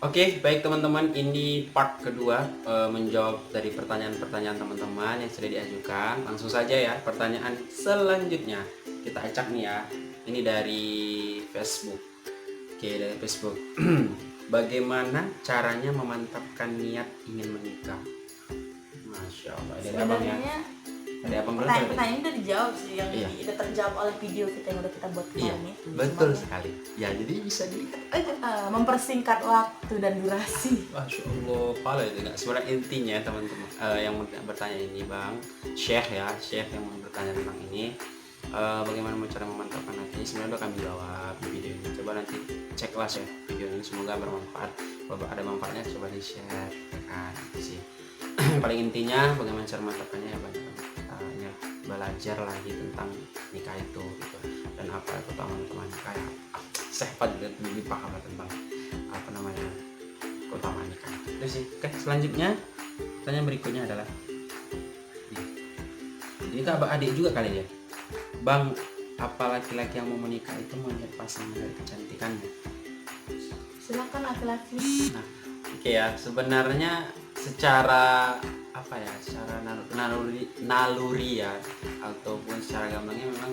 Oke, baik teman-teman, ini part kedua menjawab dari pertanyaan-pertanyaan teman-teman yang sudah diajukan. Langsung saja ya, pertanyaan selanjutnya kita acak nih ya. Ini dari Facebook. Oke, dari Facebook. Bagaimana caranya memantapkan niat ingin menikah? Masya Allah. Dari abang ya. Sebenarnya Dari abang dulu. pertanyaan udah dijawab sih, yang Iya. udah terjawab oleh video kita yang udah kita buat Iya, kemarin itu. betul Cuma, sekali. Ya, jadi bisa dilihat aja. mempersingkat waktu dan durasi. Masya Allah, pala itu nggak. Sebenarnya intinya teman-teman yang bertanya ini bang, Syekh ya, Syekh yang bertanya tentang ini, bagaimana cara memantapkan hati ini, sebenarnya udah kami jawab di video ini. Coba nanti ceklah Syekh video ini, semoga bermanfaat. Kalau ada manfaatnya coba di share, ya kan, gitu sih. Paling intinya bagaimana cara memantapkannya ya banyak belajar lagi tentang nikah itu gitu, dan apa keutamaan nikah ya. Syekh juga lebih paham lah tentang apa namanya keutamaan nikah itu sih. Oke, selanjutnya pertanyaan berikutnya adalah ini ke abang adik juga kali ya bang, apa laki-laki yang mau menikah itu melihat pasangan dari kecantikannya? Silakan laki-laki. Nah, oke ya, sebenarnya secara apa ya, secara naluri ya, ataupun secara gamblangnya memang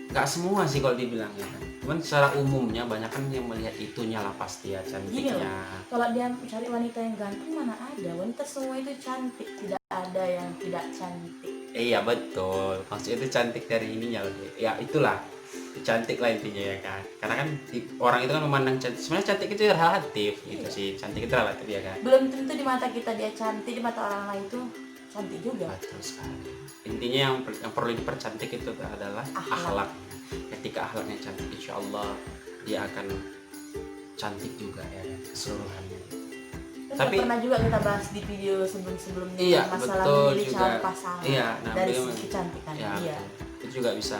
nggak semua sih kalau dibilang ya kan. Cuman secara umumnya banyak kan yang melihat itunya lah pasti ya, cantiknya. Kalau dia mencari wanita yang ganteng, mana ada, wanita semua itu cantik, tidak ada yang tidak cantik. Iya betul, maksudnya itu cantik dari ininya loh. Ya itulah, cantik lah intinya ya kan. Karena kan orang itu kan memandang cantik, sebenarnya cantik itu relatif gitu sih. Cantik itu relatif ya kan. Belum tentu di mata kita dia cantik, di mata orang lain itu cantik juga. Betul sekali. Intinya yang perlu dipercantik itu adalah akhlak. Ketika akhlaknya cantik, insya Allah dia akan cantik juga ya kan, keseluruhannya. Tapi pernah juga kita bahas di video sebelum-sebelumnya, iya, masalah betul memilih juga. calon pasangan, Iya, nah, dari bagaimana? segi kecantikan. Ya, Iya. betul. Itu juga bisa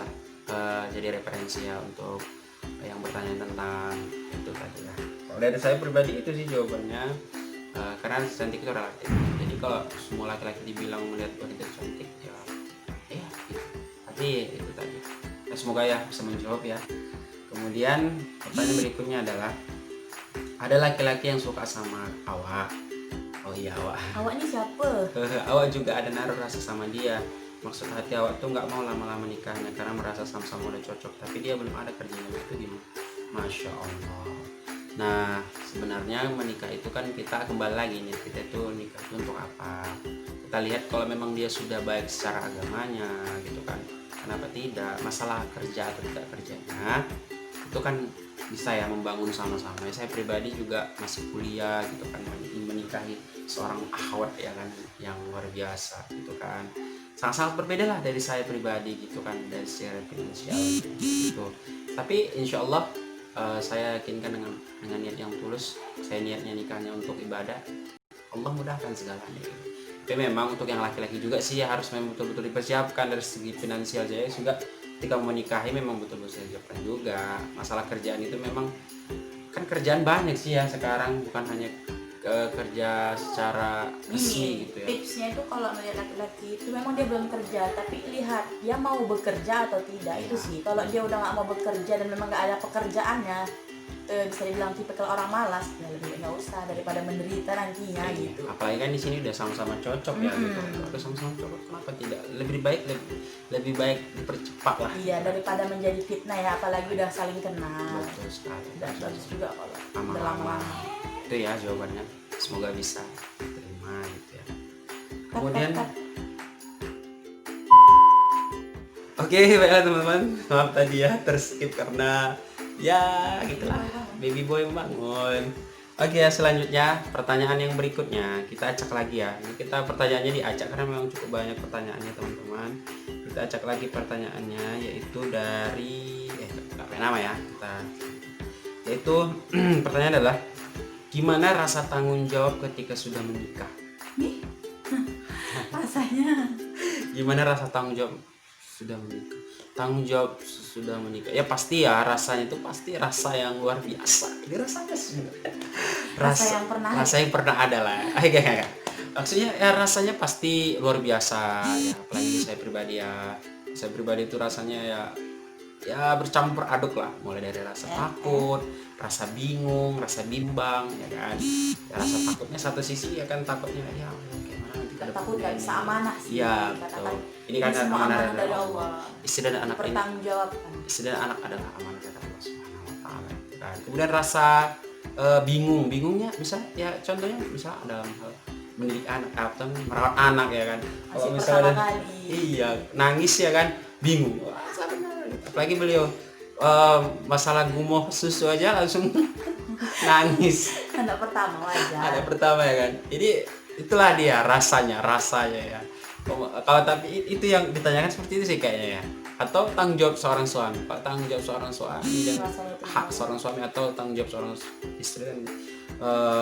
jadi referensi ya untuk yang bertanya tentang itu tadi ya. Kalau dari saya pribadi itu sih jawabannya, karena cantik itu relatif. Jadi kalau semua laki-laki dibilang melihat wanita cantik ya gitu. Tapi itu tadi. Nah, semoga ya bisa menjawab ya. Kemudian pertanyaan berikutnya adalah, ada laki-laki yang suka sama awak. Oh iya, awak. Awak ini siapa? Awak juga ada naruh rasa sama dia. Maksud hati awak tuh nggak mau lama-lama nikahnya karena merasa sama-sama udah cocok, tapi dia belum ada kerjanya. Itu gimana? Masya Allah. Nah, sebenarnya menikah itu kan kita kembali lagi nih, kita itu nikah itu untuk apa? Kita lihat kalau memang dia sudah baik secara agamanya gitu kan, kenapa tidak? Masalah kerja atau tidak kerjanya itu kan bisa ya membangun sama-sama. Saya pribadi juga masih kuliah gitu kan, menikahi seorang akhwat ya kan, yang luar biasa gitu kan, sangat-sangat berbeda lah dari saya pribadi gitu kan, dari secara finansial gitu. Tapi insya Allah saya yakinkan dengan niat yang tulus, saya niatnya nikahnya untuk ibadah, Allah mudahkan segalanya gitu. Tapi memang untuk yang laki-laki juga sih ya harus memang betul-betul dipersiapkan dari segi finansial. Saya juga ketika mau menikahi memang betul-betul siapkan juga. Masalah kerjaan itu memang kan kerjaan banyak sih ya sekarang, bukan hanya kerja secara resmi gitu ya. Tipsnya itu kalau melihat laki-laki itu memang dia belum kerja, tapi lihat dia mau bekerja atau tidak. Itu sih, kalau dia udah nggak mau bekerja dan memang nggak ada pekerjaannya, bisa dibilang tipe kalau orang malas, ya lebih nggak usah daripada menderita nantinya gitu. Apalagi kan di sini udah sama-sama cocok ya gitu. Udah sama-sama cocok, kenapa tidak? Lebih baik dipercepat lah. Iya, daripada menjadi fitnah ya, apalagi udah saling kenal. Betul sekali. Dan bagus juga kalau udah Lama-lama. lama-lama. Itu ya jawabannya. Semoga bisa terima gitu ya. Kemudian Oke, baiklah teman-teman. Maaf tadi ya terskip karena ya gitulah, baby boy bangun. Oke ya, selanjutnya pertanyaan yang berikutnya kita acak lagi ya. Ini kita pertanyaannya diacak karena memang cukup banyak pertanyaannya teman-teman. Kita acak lagi pertanyaannya, yaitu dari nggak pakai nama ya kita. Yaitu pertanyaan adalah, gimana rasa tanggung jawab ketika sudah menikah? Rasanya Gimana rasa tanggung jawab sudah menikah? Tanggung jawab sudah menikah ya pasti ya, rasanya itu pasti rasa yang luar biasa. Ini rasanya sih rasa yang pernah ada lah. Maksudnya ya rasanya pasti luar biasa ya, apalagi saya pribadi ya. Saya pribadi itu rasanya ya bercampur aduk lah, mulai dari rasa takut, rasa bingung, rasa bimbang ya kan. Ya, rasa takutnya satu sisi ya kan, takutnya ya gimana nanti ke Takut depannya gak bisa ini. amanah sih. Iya Katakan, betul. Ini kan semua amanah amanah dari dari Allah. Allah. Istri dan anak ini, Pertanggungjawabkan. istri dan anak adalah amanah dari Allah Subhanahu wa taala gitu kan. Kemudian rasa bingungnya bisa ya, contohnya bisa dalam hal mendidik anak atau merawat anak ya kan. Kalau Masih misalnya pertama kali. iya nangis ya kan, bingung. Wah, apalagi beliau masalah gumoh susu aja langsung nangis. Anak pertama wajar. Ada pertama ya kan. Jadi itulah dia rasanya ya. Kalau tapi itu yang ditanyakan seperti itu sih kayaknya ya. Atau tanggung jawab seorang suami. Pak, tanggung jawab seorang suami dan Rasanya itu hak seorang suami atau tanggung jawab seorang istri dan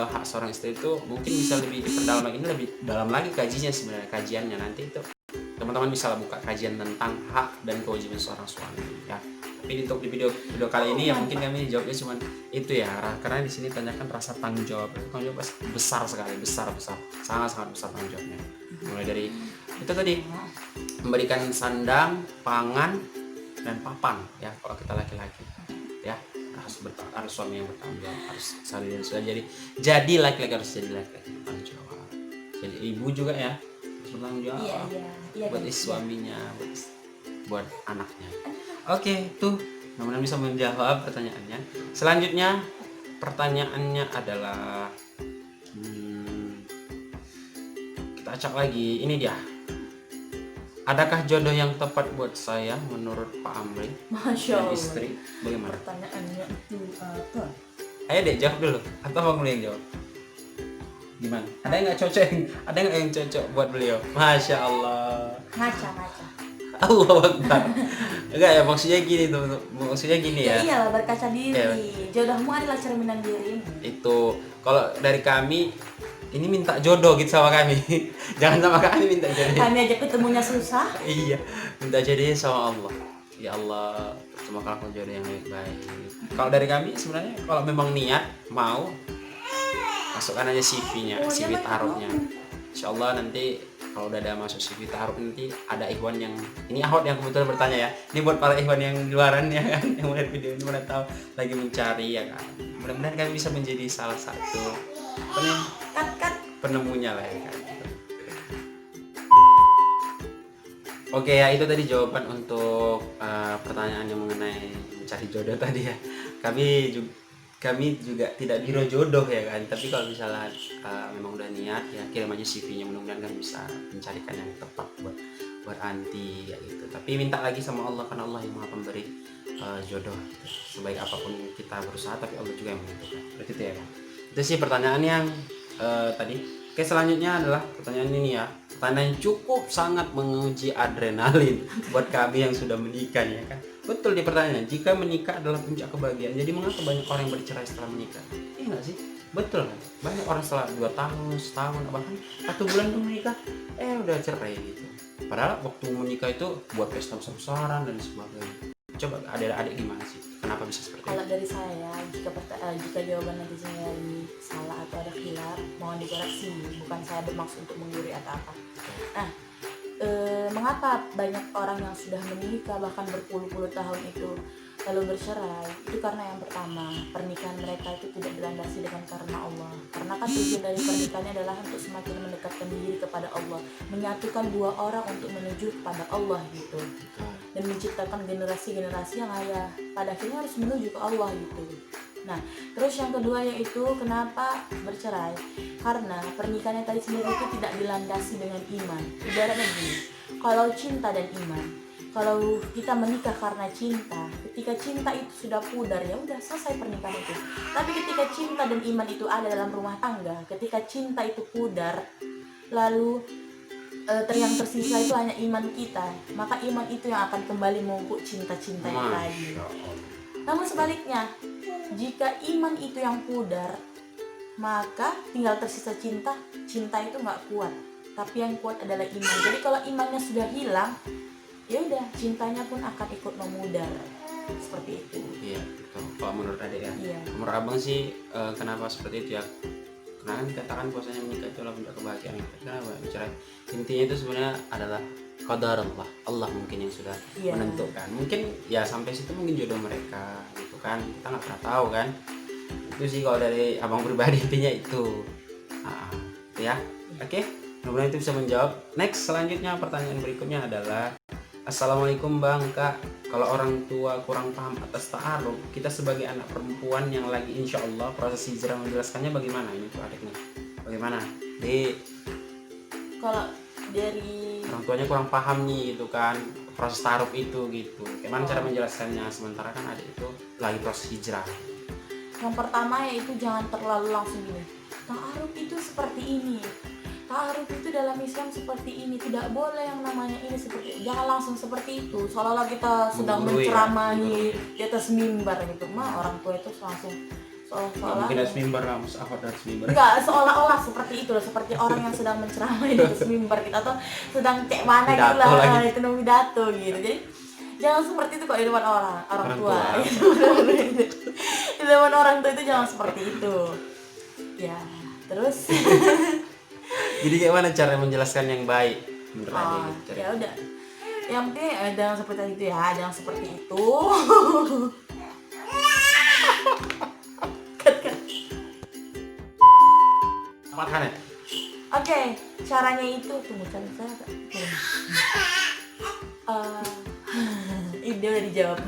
hak seorang istri itu mungkin bisa lebih diperdalam lagi. Ini lebih dalam lagi kajiannya sebenarnya, kajiannya nanti itu teman-teman bisa buka kajian tentang hak dan kewajiban seorang suami ya. Tapi untuk di video kali ini ya mungkin kami jawabnya cuma itu ya, karena di sini tanyakan rasa tanggung jawab. Tanggung jawab besar sekali, besar sangat besar tanggung jawabnya. Mulai dari itu tadi, memberikan sandang, pangan, dan papan ya kalau kita laki-laki ya, harus suami yang bertanggung jawab, harus sudah jadi laki-laki, harus jadi laki-laki bertanggung jawab. Jadi ibu juga ya harus bertanggung jawab. Iya, buat suaminya, buat anaknya. Oke, tuh mudah-mudahan bisa menjawab pertanyaannya. Selanjutnya pertanyaannya adalah kita acak lagi. Ini dia. Adakah jodoh yang tepat buat saya menurut Pak Amri Masya dan Allah. istri? Bagaimana? Pertanyaannya itu apa? Ayo deh jawab dulu. Atau Bang Amri yang jawab? Gimana? Ada yang nggak cocok? Ada nggak yang cocok buat beliau? Masya Allah. Ngaca. Allah Akbar. Enggak ya, maksudnya gini ya. Ya iyalah, berkaca diri. Ya. Jodohmu adalah cerminan dirimu. Itu kalau dari kami ini minta jodoh gitu sama kami. Jangan sama kami minta jodoh. Kami aja ketemunya susah. Iya, minta jodohnya sama Allah. Ya Allah, pertemukan aku jodoh yang baik. Kalau dari kami sebenarnya kalau memang niat mau, masukkan aja CV-nya, CV taruhnya. Insyaallah nanti kalau udah ada masuk CV taruh nanti ada ikhwan yang ini ahwat yang kebetulan bertanya ya. Ini buat para ikhwan yang di luaran ya kan, yang melihat video ini mana tahu lagi mencari ya kan. Mudah-mudahan kami bisa menjadi salah satu penemunya lah ya kan. Oke ya, itu tadi jawaban untuk pertanyaan yang mengenai mencari jodoh tadi ya. Kami juga tidak biro jodoh ya kan, tapi kalau misalnya memang udah niat ya kirim aja CV-nya, mudah-mudahan kan bisa mencarikan yang tepat buat anti ya gitu. Tapi minta lagi sama Allah, karena Allah yang Maha Pemberi jodoh. Sebaik apapun kita berusaha, tapi Allah juga yang menentukan. Berarti itu ya kan. Itu sih pertanyaan yang tadi. Oke, selanjutnya adalah pertanyaan ini ya. Pertanyaan yang cukup sangat menguji adrenalin buat kami yang sudah menikah ya kan. Betul di pertanyaannya, jika menikah adalah puncak kebahagiaan, jadi mengapa banyak orang yang bercerai setelah menikah? Iya nggak sih? Betul kan? Banyak orang setelah 2 tahun, setahun, bahkan 1 bulan tuh menikah, udah cerai gitu. Padahal waktu menikah itu buat pesta besar-besaran dan sebagainya. Coba adik-adik gimana sih? Kenapa bisa seperti Kalau itu? dari saya, jika jawaban nanti saya salah atau ada khilaf, mohon dikoreksi. Bukan saya bermaksud untuk menggurui atau apa. Nah, mengapa banyak orang yang sudah menikah bahkan berpuluh-puluh tahun itu lalu bercerai? Itu karena yang pertama, pernikahan mereka itu tidak dilandasi dengan karena Allah. Karena kan tujuan dari pernikahannya adalah untuk semakin mendekatkan diri kepada Allah, menyatukan dua orang untuk menuju kepada Allah gitu, dan menciptakan generasi-generasi yang pada akhirnya harus menuju ke Allah gitu. Nah, terus yang kedua yaitu kenapa bercerai? Karena pernikahannya tadi sendiri itu tidak dilandasi dengan iman. Ibaratnya gini, kalau cinta dan iman, kalau kita menikah karena cinta, ketika cinta itu sudah pudar ya udah selesai pernikahan itu. Tapi ketika cinta dan iman itu ada dalam rumah tangga, ketika cinta itu pudar, lalu yang tersisa itu hanya iman kita, maka iman itu yang akan kembali memupuk cinta-cinta itu lagi. Namun sebaliknya, jika iman itu yang pudar, maka tinggal tersisa cinta itu nggak kuat, tapi yang kuat adalah iman. Jadi kalau imannya sudah hilang, ya udah cintanya pun akan ikut memudar, seperti itu. Iya, betul. Kalau menurut adik ya, Iya. menurut abang sih kenapa seperti itu ya? Karena kan dikatakan bahwasanya menikah itu adalah puncak kebahagiaan. Kenapa bercerai? Intinya itu sebenarnya adalah qadar Allah mungkin yang sudah Iya. menentukan. Mungkin ya sampai situ mungkin jodoh mereka gitu kan, kita nggak pernah tahu kan. Itu sih kalau dari abang pribadi intinya itu. Ya oke, mudah-mudahan itu bisa menjawab. Next, selanjutnya pertanyaan berikutnya adalah, Assalamualaikum Bang Kak, kalau orang tua kurang paham atas ta'aruf, kita sebagai anak perempuan yang lagi insya Allah proses hijrah menjelaskannya bagaimana? Ini tuh adik nih, bagaimana? Kalau dari Orang tuanya kurang paham nih gitu kan, proses ta'aruf itu gitu, gimana cara menjelaskannya, sementara kan adik itu lagi proses hijrah. yang pertama yaitu jangan terlalu langsung gini, ta'aruf itu seperti ini, ta'aruf itu dalam Islam seperti ini, tidak boleh yang namanya ini seperti, jangan langsung seperti itu seolah-olah kita sedang Menggurui ya, menceramahi di atas mimbar gitu. Orang tua itu langsung seolah-olah Mungkin ada mimbar lah, ahwat dari mimbar. enggak, seolah-olah seperti itu loh, seperti orang yang sedang menceramai di atas mimbar gitu, atau sedang kayak mana gitu Pidato lah, lagi. itu namanya pidato gitu. Jadi jangan seperti itu kok di depan orang Orang tua. tua. Di depan orang tua itu jangan seperti itu. Ya, terus Jadi gimana cara menjelaskan yang baik menurut adik? ya udah. Yang penting jangan seperti itu ya, jangan seperti itu. Apa kan ya? Oke, caranya itu tunggu cari saya Kak. Ide udah dijawab.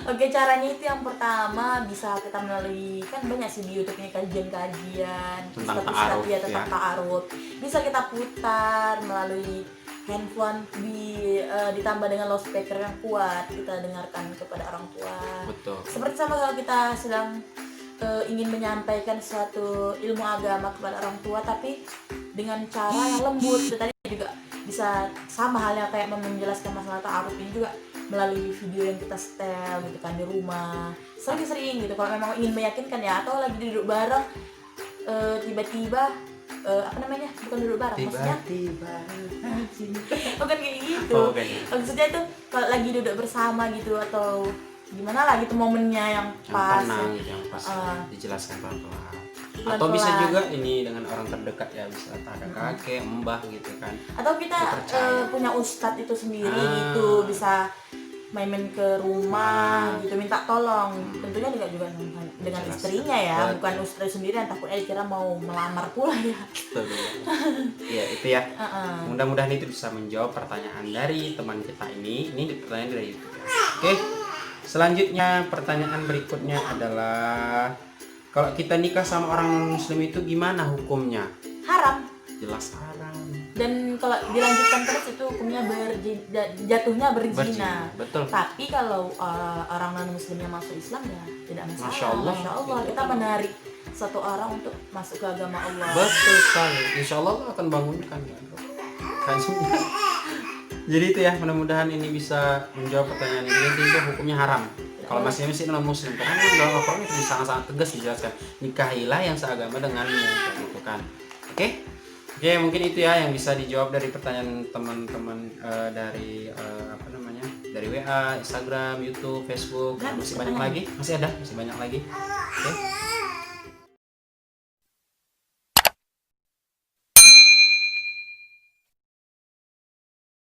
Oke, caranya itu yang pertama bisa kita melalui, kan banyak sih di YouTube ini kajian-kajian Tentang ustadz-ustadz ta'aruf, ya, tentang ya. ta'aruf. Bisa kita putar melalui handphone ditambah dengan loudspeaker yang kuat, kita dengarkan kepada orang tua. Betul. Seperti sama kalau kita sedang ingin menyampaikan suatu ilmu agama kepada orang tua tapi dengan cara yang lembut. Itu tadi juga bisa sama halnya kayak menjelaskan masalah ta'aruf ini juga melalui video yang kita setel gitu kan di rumah sering-sering gitu kalau memang ingin meyakinkan ya, atau lagi duduk bareng tiba-tiba apa namanya, bukan duduk bareng maksudnya bukan kayak gitu. Oh, kayaknya. Maksudnya itu kalau lagi duduk bersama gitu atau gimana lah gitu momennya yang Yang pas tenang gitu, yang pas dijelaskan pelan-pelan. Atau Pelan-pelan. bisa juga ini dengan orang terdekat ya, bisa ada kakek, mbah gitu kan. atau kita Dipercaya. punya ustadz itu sendiri Ah. gitu, bisa main-main ke rumah gitu minta tolong, tentunya juga dengan Jelas. istrinya ya, Betul. bukan istri sendiri yang takutnya dikira mau melamar pula ya. Betul. Iya itu ya. Heeh. Mudah-mudahan itu bisa menjawab pertanyaan dari teman kita ini. Ini pertanyaan dari YouTube ya. Oke. Selanjutnya pertanyaan berikutnya adalah, kalau kita nikah sama orang muslim itu gimana hukumnya? Haram, Jelas haram. dan kalau dilanjutkan terus itu hukumnya jatuhnya berzina. Berzina, betul. Tapi kalau orang non muslimnya masuk Islam ya tidak masalah. Masya Allah. Masya Allah, kita menarik satu orang untuk masuk ke agama Allah. Betul sekali. Insya Allah Allah akan bangunkan ya. Kajinya. Jadi itu ya, mudah-mudahan ini bisa menjawab pertanyaan ini. Itu hukumnya haram. Kalau masih non muslim, karena dalam Al-Quran itu sangat-sangat tegas dijelaskan, nikahilah yang seagama denganmu, gitu kan. Oke, mungkin itu ya yang bisa dijawab dari pertanyaan teman-teman dari apa namanya, dari WA, Instagram, YouTube, Facebook. Masih banyak lagi, masih ada, masih banyak lagi. Oke.